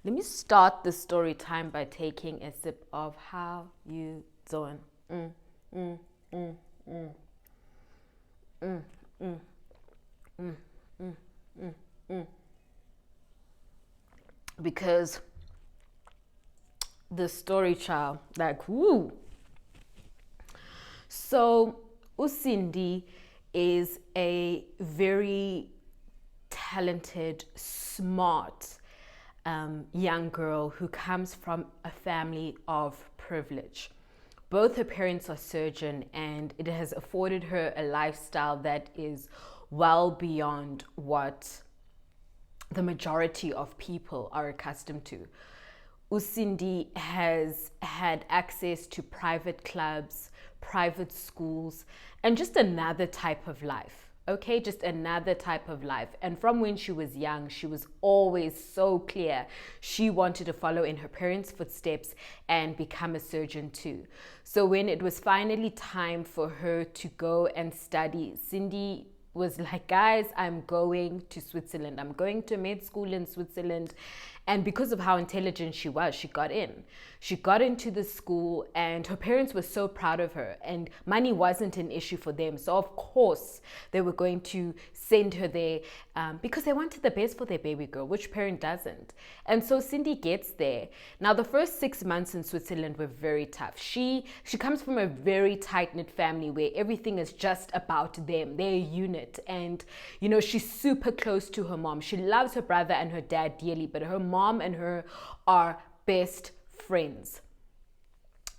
Let me start the story time by taking a sip of how you doing. Mm, mm, mm, mm, mm, mm, mm, mm, mm, mm. Because the story, child, like, woo. So Usindi is a very talented, smart young girl who comes from a family of privilege. Both her parents are surgeon, and it has afforded her a lifestyle that is well beyond what the majority of people are accustomed to. Usindi has had access to private clubs, private schools, and just another type of life. Okay, just another type of life. And from when she was young, she was always so clear she wanted to follow in her parents' footsteps and become a surgeon too. So when it was finally time for her to go and study, Cindy was like, guys, I'm going to Switzerland. I'm going to med school in Switzerland. And because of how intelligent she was, she got in. She got into the school, and her parents were so proud of her. And money wasn't an issue for them. So, of course, they were going to send her there because they wanted the best for their baby girl. Which parent doesn't? And so Cindy gets there. Now, the first 6 months in Switzerland were very tough. She comes from a very tight-knit family where everything is just about them. They're a unit. And, you know, she's super close to her mom. She loves her brother and her dad dearly, but her mom and her are best friends.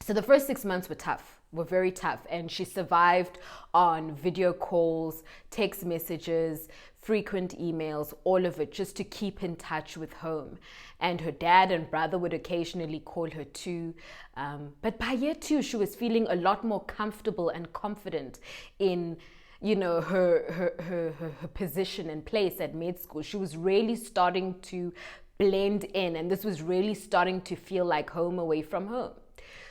So the first 6 months were very tough, and she survived on video calls, text messages, frequent emails, all of it, just to keep in touch with home. And her dad and brother would occasionally call her too. But by year 2, she was feeling a lot more comfortable and confident in, you know, her position and place at med school. She was really starting to blend in, and this was really starting to feel like home away from home.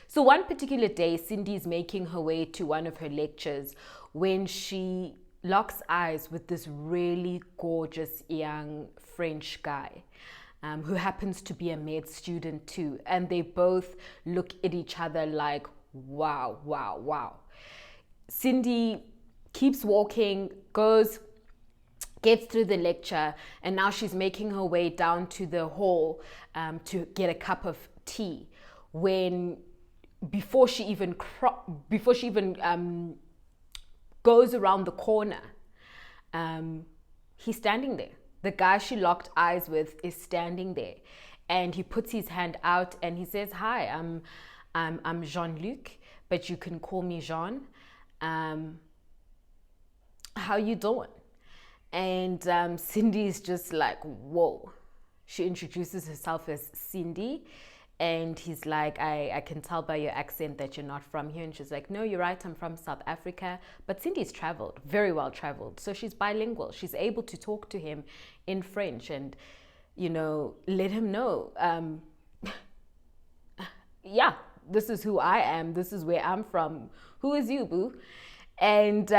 So one particular day, Cindy's making her way to one of her lectures when she locks eyes with this really gorgeous young French guy who happens to be a med student too. And they both look at each other like, wow, wow, wow. Cindy keeps walking, gets through the lecture, and now she's making her way down to the hall to get a cup of tea. When before she even goes around the corner, he's standing there. The guy she locked eyes with is standing there, and he puts his hand out and he says, "Hi, I'm Jean-Luc, but you can call me Jean. How you doing?" And Cindy's just like, whoa. She introduces herself as Cindy, and he's like, I can tell by your accent that you're not from here. And she's like, no, you're right, I'm from South Africa. But Cindy's traveled, very well traveled. So she's bilingual. She's able to talk to him in French and, you know, let him know, yeah, this is who I am. This is where I'm from. Who is you, boo? And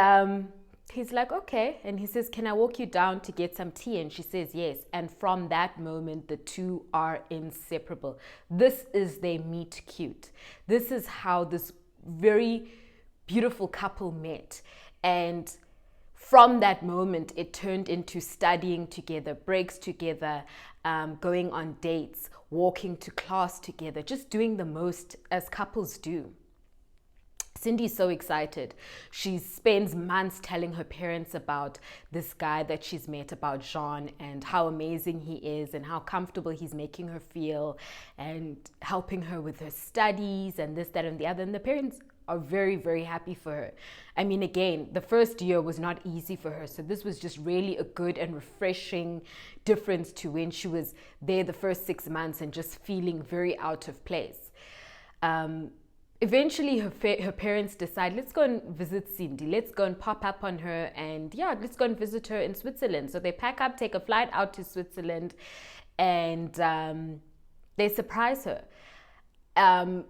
he's like, okay. And he says, can I walk you down to get some tea? And she says, yes. And from that moment, the two are inseparable. This is their meet cute. This is how this very beautiful couple met. And from that moment, it turned into studying together, breaks together, going on dates, walking to class together, just doing the most as couples do. Cindy's so excited. She spends months telling her parents about this guy that she's met, about Jean, and how amazing he is and how comfortable he's making her feel and helping her with her studies and this, that, and the other. And the parents are very, very happy for her. I mean, again, the first year was not easy for her. So this was just really a good and refreshing difference to when she was there the first 6 months and just feeling very out of place. Eventually, her parents decide, let's go and visit Cindy. Let's go and pop up on her, and yeah, let's go and visit her in Switzerland. So they pack up, take a flight out to Switzerland, and they surprise her.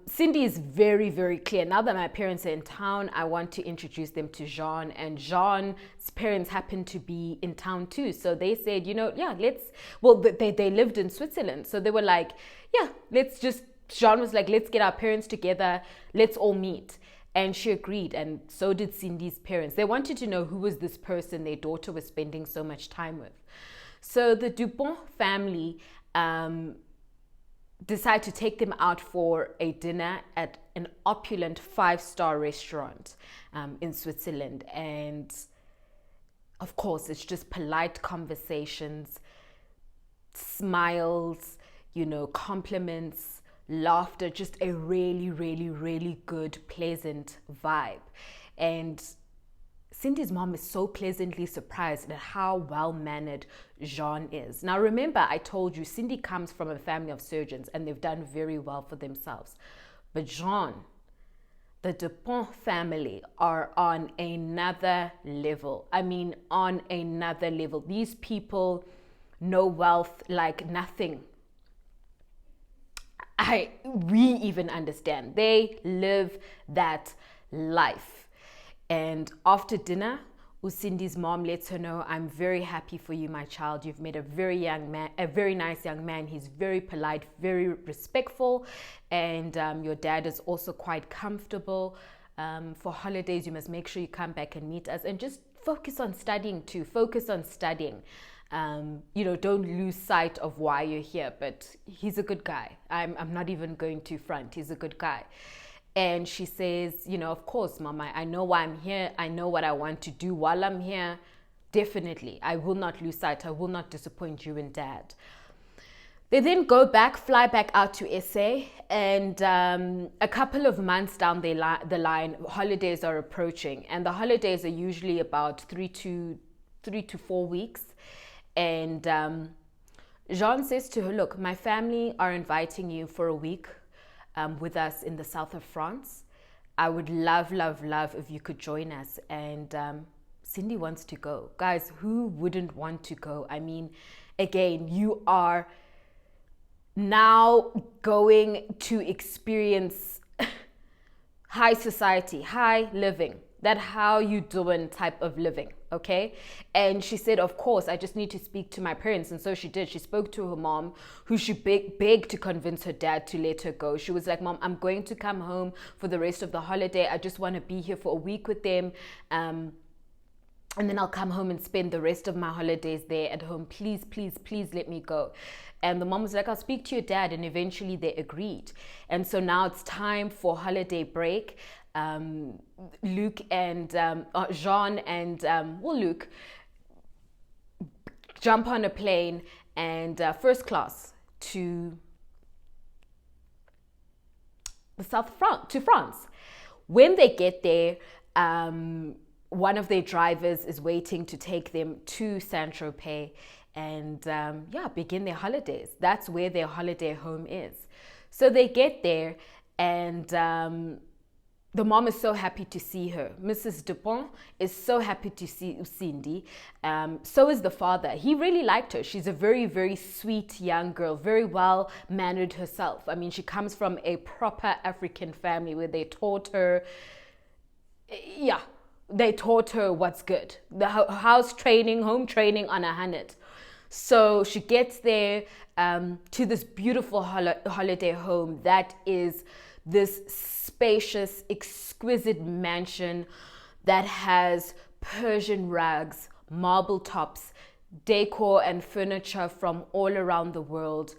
Cindy is very, very clear. Now that my parents are in town, I want to introduce them to Jean. And Jean's parents happen to be in town too. So they said, they lived in Switzerland. So they were like, Jean was like, let's get our parents together. Let's all meet. And she agreed. And so did Cindy's parents. They wanted to know who was this person their daughter was spending so much time with. So the Dupont family decide to take them out for a dinner at an opulent 5-star restaurant in Switzerland. And of course, it's just polite conversations, smiles, compliments, laughter, just a really, really, really good, pleasant vibe. And Cindy's mom is so pleasantly surprised at how well-mannered Jean is. Now, remember, I told you, Cindy comes from a family of surgeons and they've done very well for themselves. But Jean, the Dupont family are on another level. I mean, on another level. These people know wealth like nothing we even understand. They live that life. And after dinner, Cindy's mom lets her know, I'm very happy for you, my child. You've met a very nice young man. He's very polite, very respectful. And your dad is also quite comfortable. For holidays, you must make sure you come back and meet us. And just focus on studying too. Focus on studying. Don't lose sight of why you're here. But he's a good guy. I'm not even going to front. He's a good guy. And she says, of course, Mama, I know why I'm here. I know what I want to do while I'm here. Definitely. I will not lose sight. I will not disappoint you and Dad. They then fly back out to SA. And a couple of months down the line, holidays are approaching. And the holidays are usually about 3 to 4 weeks. And Jean says to her, look, my family are inviting you for a week with us in the south of France. I would love, love, love if you could join us. And Cindy wants to go. Guys, who wouldn't want to go? I mean, again, you are now going to experience high society, high living, that how you doing type of living. Okay. And she said, of course, I just need to speak to my parents. And so she did. She spoke to her mom, who she begged to convince her dad to let her go. She was like, Mom, I'm going to come home for the rest of the holiday. I just want to be here for a week with them. And then I'll come home and spend the rest of my holidays there at home. Please, please, please let me go. And the mom was like, I'll speak to your dad. And eventually they agreed. And so now it's time for holiday break. Luc and Jean and Luc jump on a plane and first class to the south of France, to France. When they get there, one of their drivers is waiting to take them to Saint-Tropez and begin their holidays. That's where their holiday home is. So they get there and the mom is so happy to see her. Mrs. Dupont is so happy to see Cindy. So is the father. He really liked her. She's a very, very sweet young girl, very well mannered herself. I mean, she comes from a proper African family where they taught her, what's good. The house training, home training on a Hannet. So she gets there to this beautiful holiday home that is this spacious, exquisite mansion that has Persian rugs, marble tops, decor and furniture from all around the world.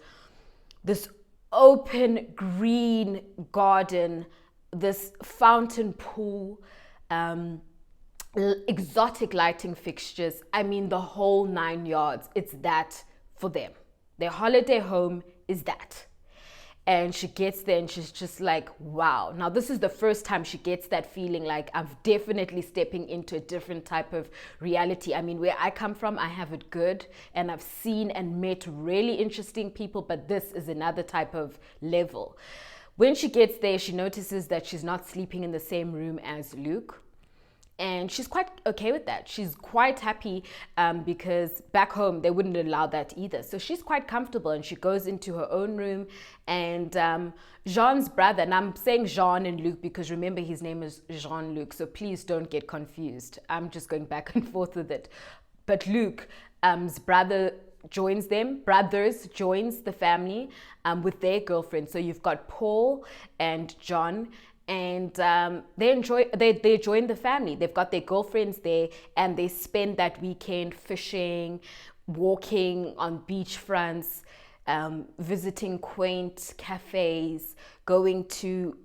This open green garden, this fountain pool, exotic lighting fixtures. I mean, the whole 9 yards. It's that for them. Their holiday home is that. And she gets there and she's just like, wow. Now, this is the first time she gets that feeling like I'm definitely stepping into a different type of reality. I mean, where I come from, I have it good and I've seen and met really interesting people, but this is another type of level. When she gets there, she notices that she's not sleeping in the same room as Luc. And she's quite okay with that. She's quite happy because back home they wouldn't allow that either. So she's quite comfortable, and she goes into her own room. And Jean's brother, and I'm saying Jean and Luc because remember his name is Jean-Luc, so please don't get confused. I'm just going back and forth with it. But Luc's brother joins the family with their girlfriend. So you've got Paul and John, and they join the family. They've got their girlfriends there, and they spend that weekend fishing, walking on beach fronts, visiting quaint cafes, going to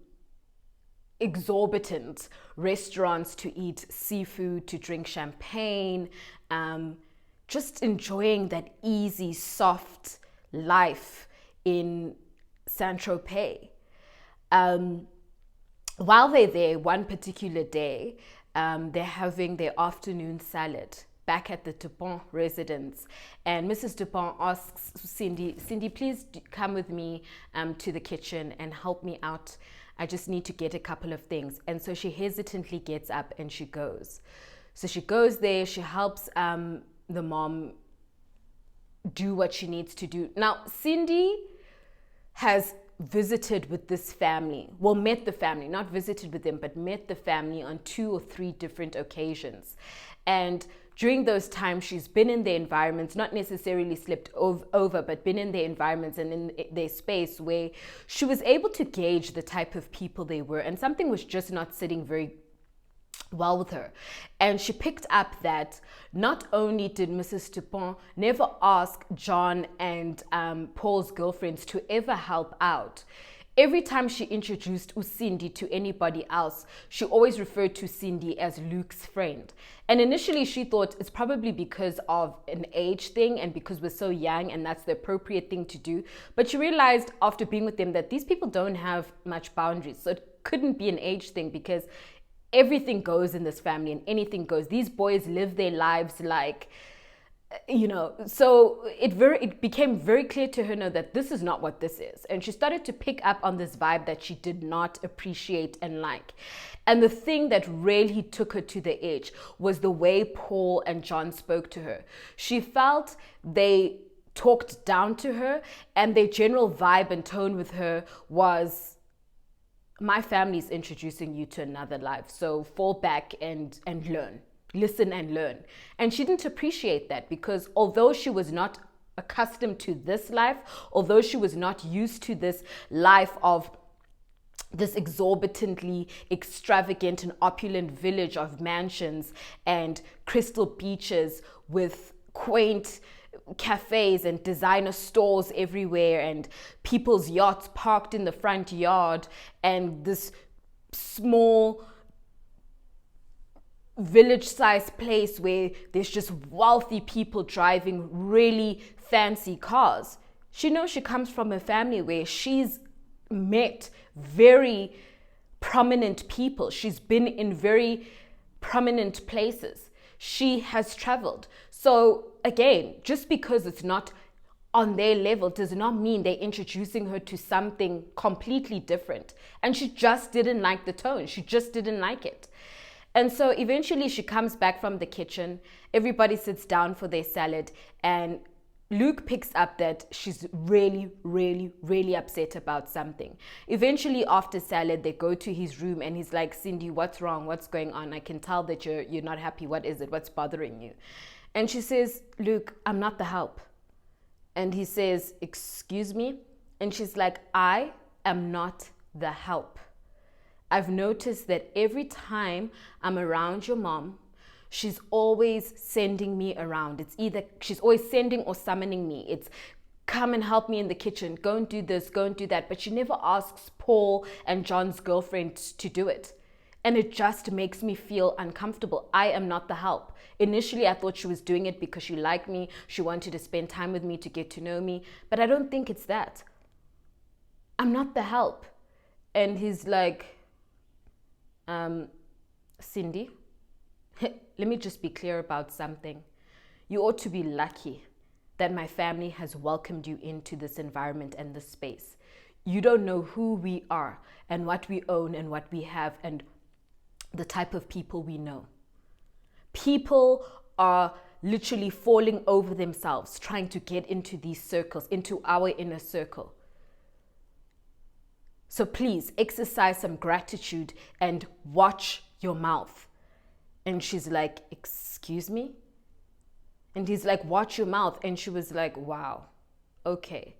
exorbitant restaurants to eat seafood, to drink champagne, just enjoying that easy, soft life in Saint-Tropez. While they're there, one particular day, they're having their afternoon salad back at the Dupont residence. And Mrs. Dupont asks Cindy, please come with me to the kitchen and help me out. I just need to get a couple of things. And so she hesitantly gets up and she goes. So she goes there, she helps the mom do what she needs to do. Now, Cindy has visited with this family, met the family, not visited with them, but met the family on 2 or 3 different occasions. And during those times, she's been in their environments, not necessarily slept over, but been in their environments and in their space where she was able to gauge the type of people they were. And something was just not sitting very well with her. And she picked up that not only did Mrs. Dupont never ask John and Paul's girlfriends to ever help out, every time she introduced Cindy to anybody else, she always referred to Cindy as Luc's friend. And initially she thought it's probably because of an age thing and because we're so young and that's the appropriate thing to do. But she realized after being with them that these people don't have much boundaries. So it couldn't be an age thing because everything goes in this family and anything goes. These boys live their lives like, so it became very clear to her now that this is not what this is. And she started to pick up on this vibe that she did not appreciate and like. And the thing that really took her to the edge was the way Paul and John spoke to her. She felt they talked down to her, and their general vibe and tone with her was, my family's introducing you to another life, so fall back and learn. Listen and learn. And she didn't appreciate that because although she was not accustomed to this life, although she was not used to this life of this exorbitantly extravagant and opulent village of mansions and crystal beaches with quaint cafes and designer stores everywhere and people's yachts parked in the front yard and this small village-sized place where there's just wealthy people driving really fancy cars. She knows she comes from a family where she's met very prominent people. She's been in very prominent places. She has traveled. So again, just because it's not on their level does not mean they're introducing her to something completely different. And she just didn't like the tone. She just didn't like it. And so eventually she comes back from the kitchen. Everybody sits down for their salad. And Luc picks up that she's really, really, really upset about something. Eventually after salad, they go to his room and he's like, Cindy, what's wrong? What's going on? I can tell that you're not happy. What is it? What's bothering you? And she says, Luc, I'm not the help. And he says, excuse me? And she's like, I am not the help. I've noticed that every time I'm around your mom, she's always sending me around. It's either she's always sending or summoning me. It's come and help me in the kitchen. Go and do this, go and do that. But she never asks Paul and John's girlfriend to do it. And it just makes me feel uncomfortable. I am not the help. Initially, I thought she was doing it because she liked me. She wanted to spend time with me to get to know me. But I don't think it's that. I'm not the help. And he's like, Cindy, let me just be clear about something. You ought to be lucky that my family has welcomed you into this environment and this space. You don't know who we are and what we own and what we have and the type of people we know. People are literally falling over themselves trying to get into these circles, into our inner circle. So please exercise some gratitude and watch your mouth. And she's like, excuse me? And he's like, watch your mouth. And she was like, wow, okay.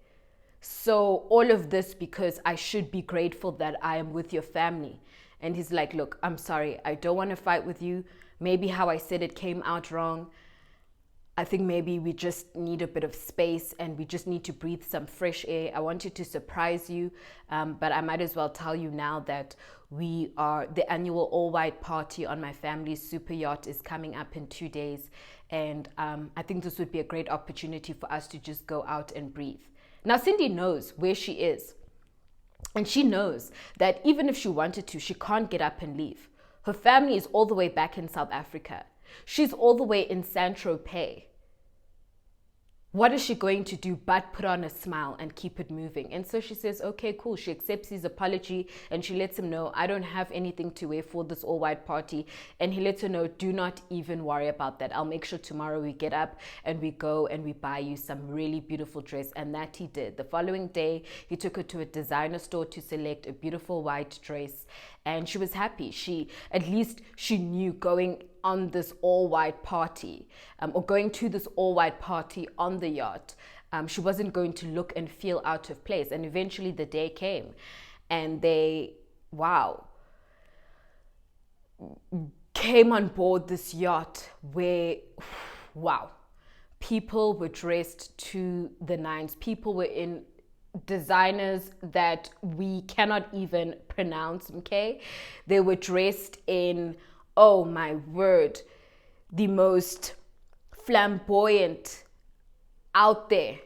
So all of this because I should be grateful that I am with your family. And he's like, look, I'm sorry. I don't want to fight with you. Maybe how I said it came out wrong. I think maybe we just need a bit of space and we just need to breathe some fresh air. I wanted to surprise you, but I might as well tell you now that the annual all-white party on my family's super yacht is coming up in 2 days. And I think this would be a great opportunity for us to just go out and breathe. Now, Cindy knows where she is. And she knows that even if she wanted to, she can't get up and leave. Her family is all the way back in South Africa. She's all the way in Saint-Tropez. What is she going to do but put on a smile and keep it moving? And so she says, okay, cool. She accepts his apology and she lets him know, I don't have anything to wear for this all-white party. And he lets her know, do not even worry about that. I'll make sure tomorrow we get up and we go and we buy you some really beautiful dress. And that he did. The following day, he took her to a designer store to select a beautiful white dress. And she was happy. At least she knew going on this all-white party or going to this all-white party on the yacht, she wasn't going to look and feel out of place. And eventually the day came and they, came on board this yacht where, people were dressed to the nines. People were in designers that we cannot even pronounce, okay? They were dressed in, oh my word, the most flamboyant, out there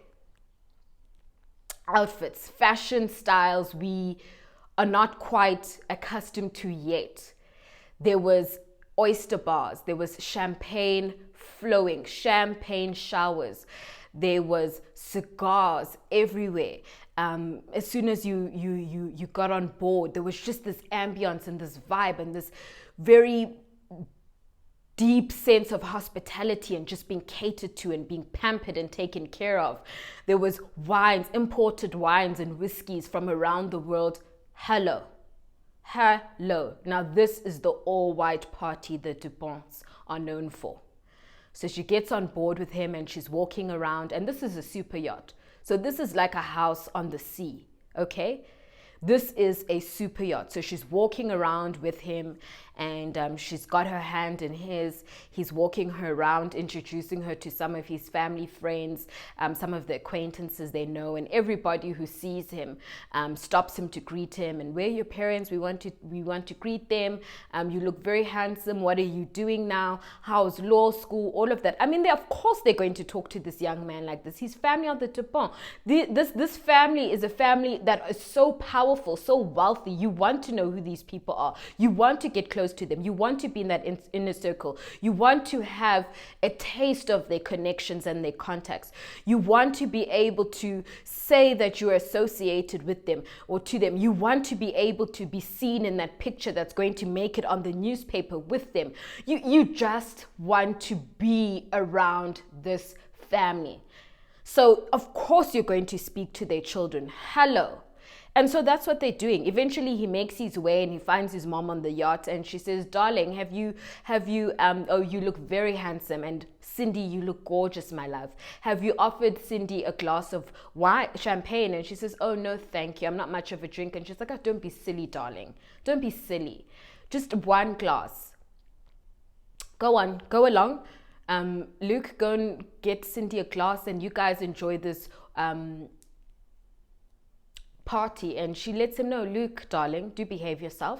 outfits, fashion styles we are not quite accustomed to yet. There was oyster bars, there was champagne flowing, champagne showers, there was cigars everywhere. As soon as you got on board, there was just this ambience and this vibe and this very deep sense of hospitality and just being catered to and being pampered and taken care of. There was wines, imported wines and whiskeys from around the world. Hello. Now this is the all-white party the Duponts are known for. So she gets on board with him and she's walking around, and this is a super yacht. So this is like a house on the sea, okay? This is a super yacht. So she's walking around with him and she's got her hand in his. He's walking her around, introducing her to some of his family friends, some of the acquaintances they know, and everybody who sees him stops him to greet him. And where are your parents? We want to greet them. You look very handsome. What are you doing now? How's law school? All of that. I mean, of course they're going to talk to this young man like this. His family are the Dupont. This family is a family that is so powerful, so wealthy. You want to know who these people are. You want to get close to them. You want to be in that inner circle. You want to have a taste of their connections and their contacts. You want to be able to say that you're associated with them or to them. You want to be able to be seen in that picture that's going to make it on the newspaper with them. You just want to be around this family. So of course you're going to speak to their children. Hello. And so that's what they're doing. Eventually he makes his way and he finds his mom on the yacht and she says, darling, oh, you look very handsome. And Cindy, you look gorgeous, my love. Have you offered Cindy a glass of wine, champagne? And she says, oh, no, thank you. I'm not much of a drinker. And she's like, oh, don't be silly, darling. Don't be silly. Just one glass. Go on, go along. Luke, go and get Cindy a glass and you guys enjoy this party. And she lets him know, Luke, darling, do behave yourself.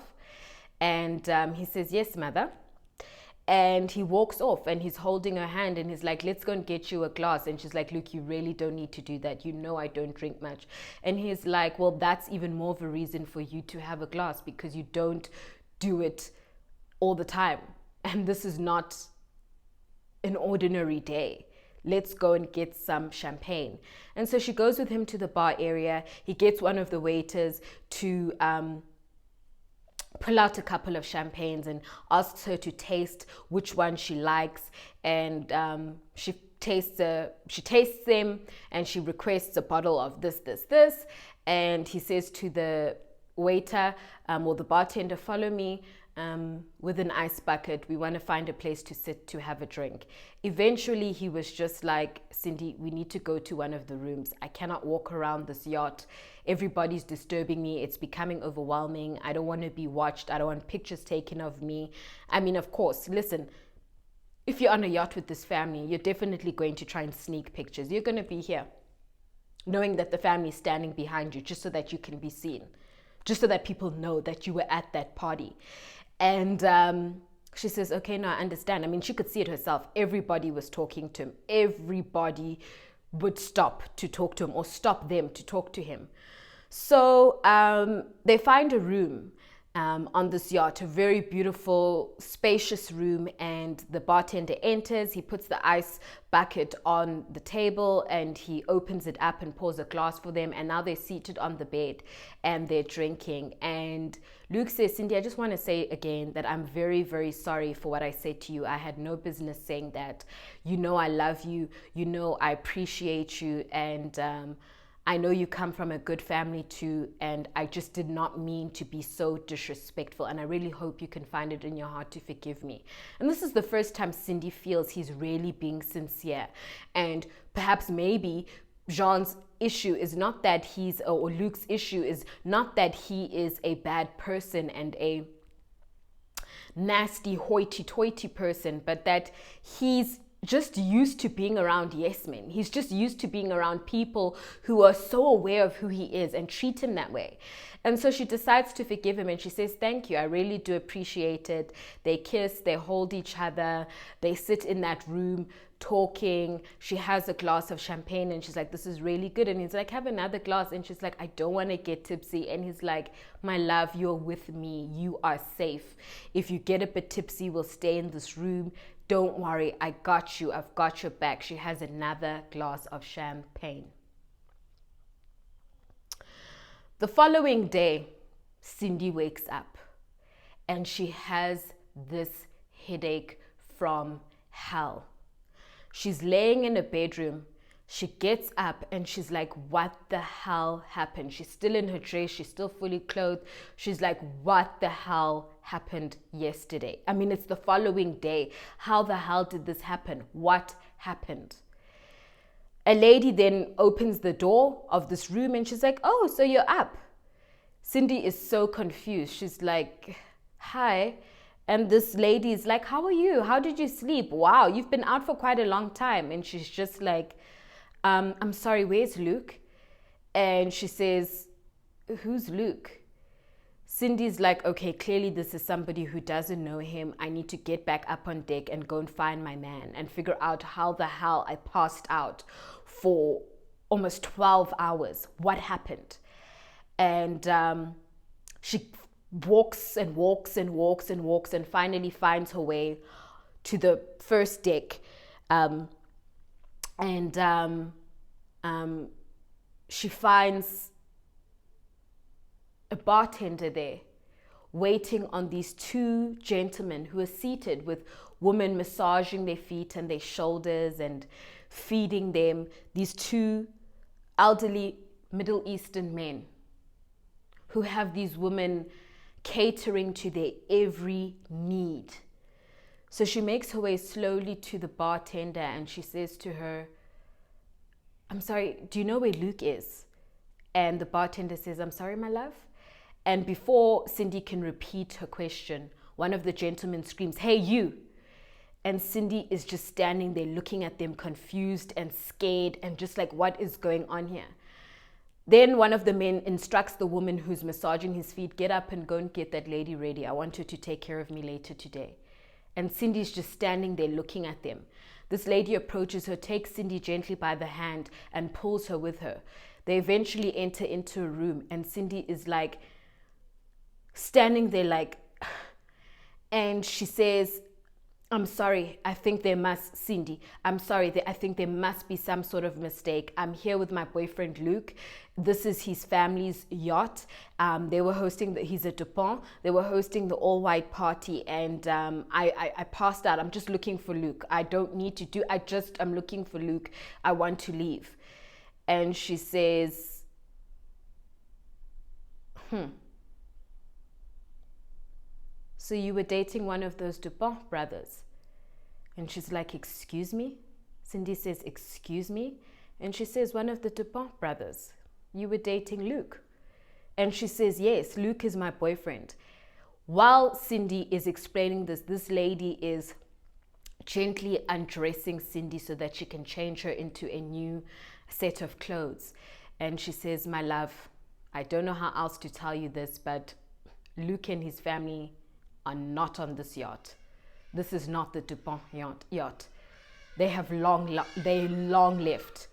And he says, yes, mother. And he walks off and he's holding her hand and he's like, let's go and get you a glass. And she's like, Luke, you really don't need to do that. You know I don't drink much. And he's like, well, that's even more of a reason for you to have a glass because you don't do it all the time. And this is not an ordinary day. Let's go and get some champagne. And so she goes with him to the bar area. He gets one of the waiters to pull out a couple of champagnes and asks her to taste which one she likes, and she tastes them, and she requests a bottle of this, and he says to the waiter or the bartender, follow me with an ice bucket. We want to find a place to sit to have a drink. Eventually, he was just like, Cindy, we need to go to one of the rooms. I cannot walk around this yacht. Everybody's disturbing me. It's becoming overwhelming. I don't want to be watched. I don't want pictures taken of me. I mean, of course, listen, if you're on a yacht with this family, you're definitely going to try and sneak pictures. You're going to be here knowing that the family is standing behind you just so that you can be seen, just so that people know that you were at that party. And she says, okay, no, I understand. I mean, she could see it herself. Everybody was talking to him. Everybody would stop to talk to him or stop them to talk to him. So they find a room on this yacht, a very beautiful, spacious room, and the bartender enters. He puts the ice bucket on the table and he opens it up and pours a glass for them, and now they're seated on the bed and they're drinking. And Luke says, Cindy, I just want to say again that I'm very, very sorry for what I said to you. I had no business saying that. You know I love you, you know I appreciate you, and I know you come from a good family too, and I just did not mean to be so disrespectful, and I really hope you can find it in your heart to forgive me. And this is the first time Cindy feels he's really being sincere. And perhaps maybe Jean's issue is not that or Luke's issue is not that he is a bad person and a nasty hoity-toity person, but that he's just used to being around yes men. He's just used to being around people who are so aware of who he is and treat him that way. And so she decides to forgive him, and she says, thank you, I really do appreciate it. They kiss, they hold each other, they sit in that room talking. She has a glass of champagne and she's like, this is really good. And he's like, have another glass. And she's like, I don't want to get tipsy. And he's like, my love, you're with me, you are safe. If you get a bit tipsy, we'll stay in this room. Don't worry, I got you. I've got your back. She has another glass of champagne. The following day, Cindy wakes up and she has this headache from hell. She's laying in a bedroom. She gets up and she's like, what the hell happened? She's still in her dress. She's still fully clothed. She's like, what the hell happened yesterday? I mean, it's the following day. How the hell did this happen? What happened? A lady then opens the door of this room and she's like, oh, so you're up. Cindy is so confused. She's like, hi. And this lady is like, how are you? How did you sleep? Wow, you've been out for quite a long time. And she's just like, I'm sorry, where's Luke? And she says, who's Luke? Cindy's like, okay, clearly this is somebody who doesn't know him. I need to get back up on deck and go and find my man and figure out how the hell I passed out for almost 12 hours. What happened? And she walks and walks and walks and walks and finally finds her way to the first deck. She finds a bartender there waiting on these two gentlemen who are seated with women massaging their feet and their shoulders and feeding them. These two elderly Middle Eastern men who have these women catering to their every need. So she makes her way slowly to the bartender and she says to her, I'm sorry, do you know where Luke is? And the bartender says, I'm sorry, my love. And before Cindy can repeat her question, one of the gentlemen screams, hey, you. And Cindy is just standing there looking at them, confused and scared and just like, what is going on here? Then one of the men instructs the woman who's massaging his feet, get up and go and get that lady ready. I want her to take care of me later today. And Cindy's just standing there looking at them. This lady approaches her, takes Cindy gently by the hand and pulls her with her. They eventually enter into a room and Cindy is like standing there like, and she says, I'm sorry, I think there must, Cindy, I'm sorry, I think there must be some sort of mistake. I'm here with my boyfriend Luke. This is his family's yacht. They were hosting, he's a Dupont. They were hosting the all-white party, and I passed out. I'm just looking for Luke. I don't need to do, I'm looking for Luke. I want to leave. And she says, so you were dating one of those Dupont brothers? And she's like, excuse me? Cindy says, excuse me? And she says, one of the Dupont brothers. You were dating Luke? And she says, yes, Luke is my boyfriend. While Cindy is explaining this, this lady is gently undressing Cindy so that she can change her into a new set of clothes. And she says, my love, I don't know how else to tell you this, but Luke and his family are not on this yacht. This is not the Dupont yacht. They have long left.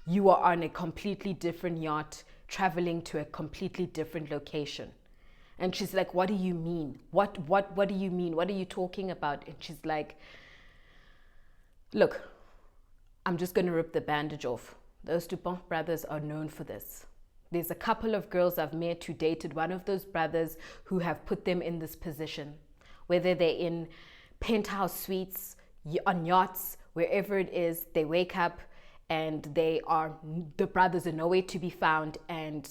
You are on a completely different yacht, traveling to a completely different location. And she's like, what do you mean? What do you mean? What are you talking about? And she's like, look, I'm just going to rip the bandage off. Those Dupont brothers are known for this. There's a couple of girls I've met who dated one of those brothers who have put them in this position. Whether they're in penthouse suites, on yachts, wherever it is, they wake up and the brothers are nowhere to be found, and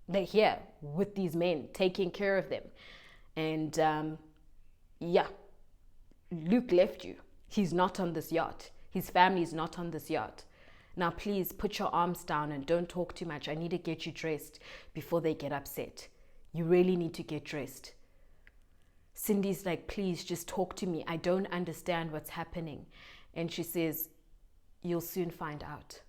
they're here with these men taking care of them. And Luke left you. He's not on this yacht. His family is not on this yacht. Now, please put your arms down and don't talk too much. I need to get you dressed before they get upset. You really need to get dressed. Cindy's like, please just talk to me. I don't understand what's happening. And she says, you'll soon find out.